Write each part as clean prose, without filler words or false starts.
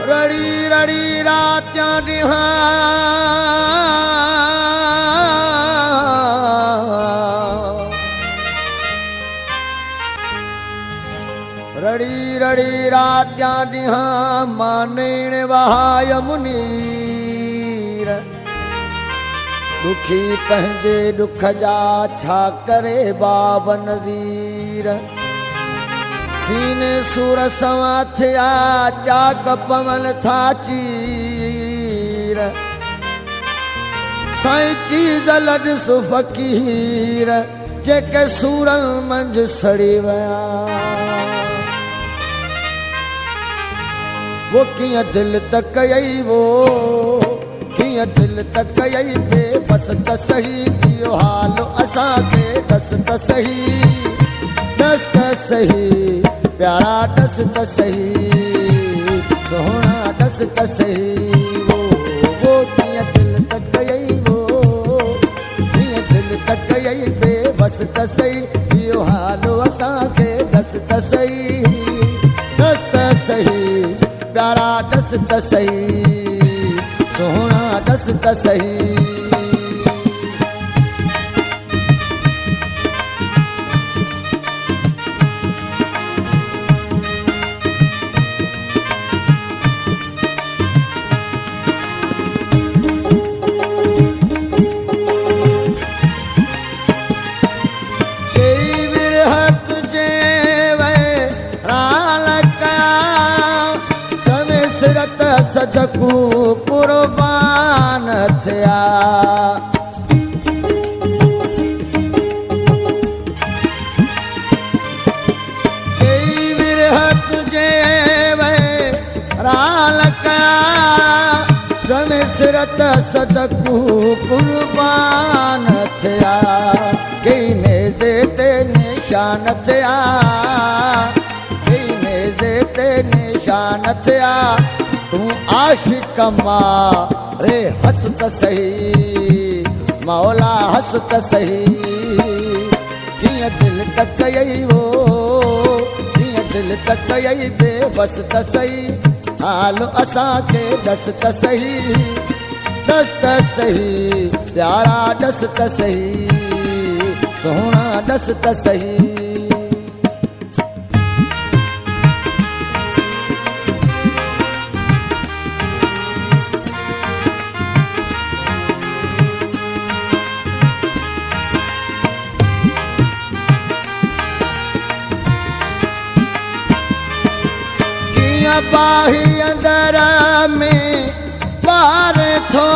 रड़ी रड़ी रात्यां डिहां रड़ी रड़ी रात्यां डिहां मानेण वहाय मुनीर दुखी पंहिंजे दुख जा छा करे बाब नज़ीर सीने सूर सवा थिया चाक पवन था चीर साईं चीज़ लॾ फ़क़ीर जेके सूरन मंझ सड़ी विया वो कीअं दिल त कयई वो कीअं दिल त कयई बेबस त सही इहो हाल असांखे दस त सही दस त सही प्यारा दस त सही सोहना दस त सही वो कीअं दिल त कयई वो कीअं दिल त कयई बेबस त सही इहो हाल असांखे दस त सही दस त सही प्यारा दस त सही सोहना दस त सही सदकू कुर्बान थिया कई विरहत जे राल कया समिसरत सदकू कुर्बान थिया कई नेज़े ते निशान थिया कई नेज़े ते निशान थिया तू आशिक मारे हस त सही मौला हस त सही कीअं दिल त कयई वो कीअं दिल त कयई बेबस त सही हाल असांखे दस त सही दस त सही प्यारा दस त सही सोहना दस त सही बाही अंदर में पारे थो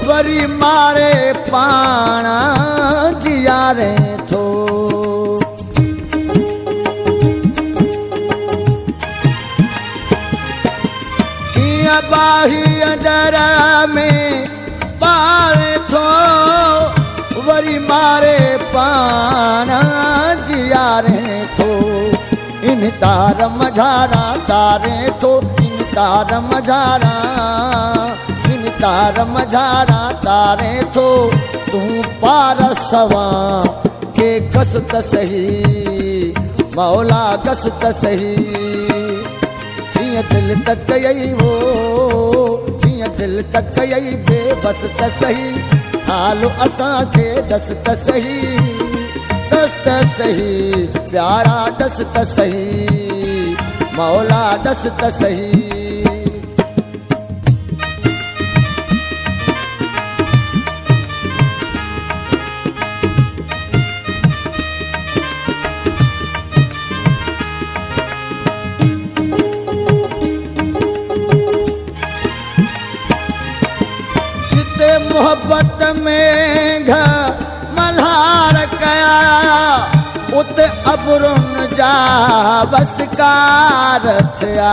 वरी मारे पाणा जियारे थो कीअं बाही अंदर में पारे थो वरी मारे पाणा जियारे थो इन तार मझारा तारे तो इन तार मझारा इन तार मझारा तारे तो तू पार सवा के कस त सही मौला कस त सही कीअं दिल त कयई वो कीअं दिल त कयई बेबस त सही हाल असांखे दस त सही दस त सही प्यारा दस त सही मौला दस त सही जिते मोहब्बत में मल्हार कया उते अबरुन जा बसकार थिया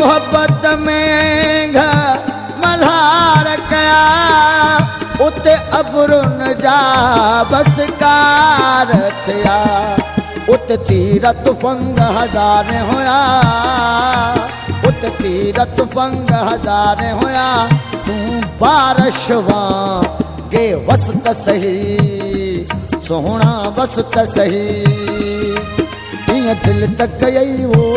मोहब्बत में मल्हार कया उते अबरुन जा बसकार थिया उते तीरथ फंग हज़ारे हुया उते तीरथ फंग हज़ारे हुया तू बारिश वांगे वसत सही सोहणा वसत सही कीअं दिल तक यई वो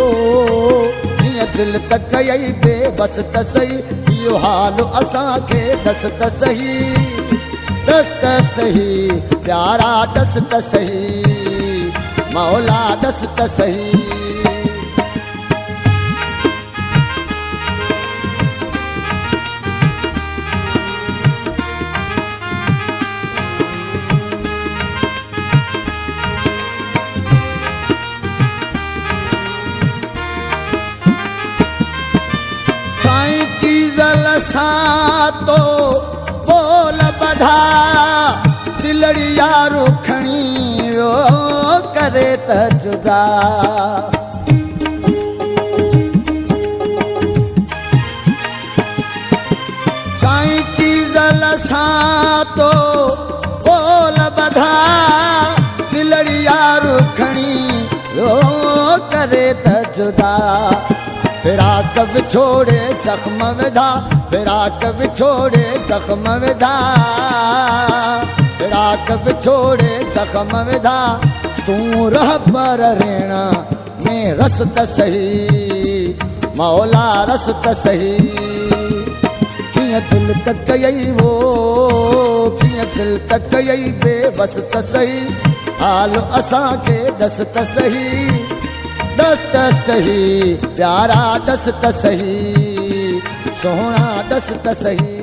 कीअं दिल तक यई बेबस त सही इहो हाल असांखे दस त सही दस त सही प्यारा दस त सही मौला दस त सही सां तो बोल बधा दिलड़िया रुखणी वो करे त जुदा साईं की जल सां तो बोल बधा दिलड़िया रुखणी वो करे त जुदा फिराक बिछोड़े जख्म विधा फिराक बिछोड़े जख्म विधा फिराक बिछोड़े जख्म विधा तू रहबर रेण में रस त सही मौला रस त सही कीअं दिल तक यई वो कीअं दिल तक यई बेबस त सही हाल असांखे दस त सही दस त सही प्यारा दस त सही सोहणा दस त सही